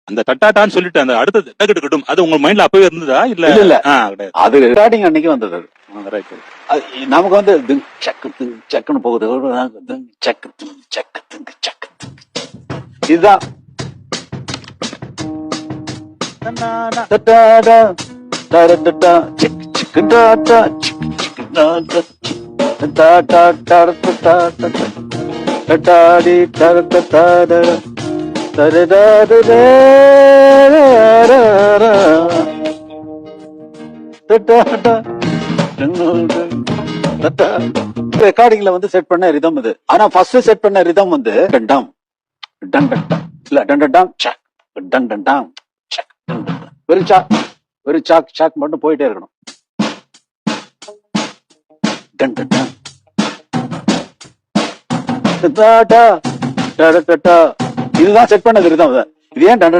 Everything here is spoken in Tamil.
அந்த டட்டாட்டான்னு சொல்லிட்டு அந்த அடுத்தது டக்கெட்டு அது உங்க மைண்ட்ல அப்பவே இருந்ததா இல்ல? இல்ல கிடையாது. அது ரெக்கார்டிங் அன்னைக்கு வந்தது. ரைட். நமக்கு வந்து சக்குன்னு போகுது, சக்கு சக்கு இதுதான். ரெக்கார்டிங்ல வந்து செட் பண்ண ரிதம் இது. ஆனா ஃபர்ஸ்ட் செட் பண்ண ரிதம் வந்து டம் டன் டன் டம் இல்ல டன் டன் டம் சக் டன் டன் டம் சக் வெறும் சாக் சாக் மட்டும் போயிட்டே இருக்கணும். டன் டன் டம் இதுதான் செட் பண்ணது ரிதம். இது ஏன் டன்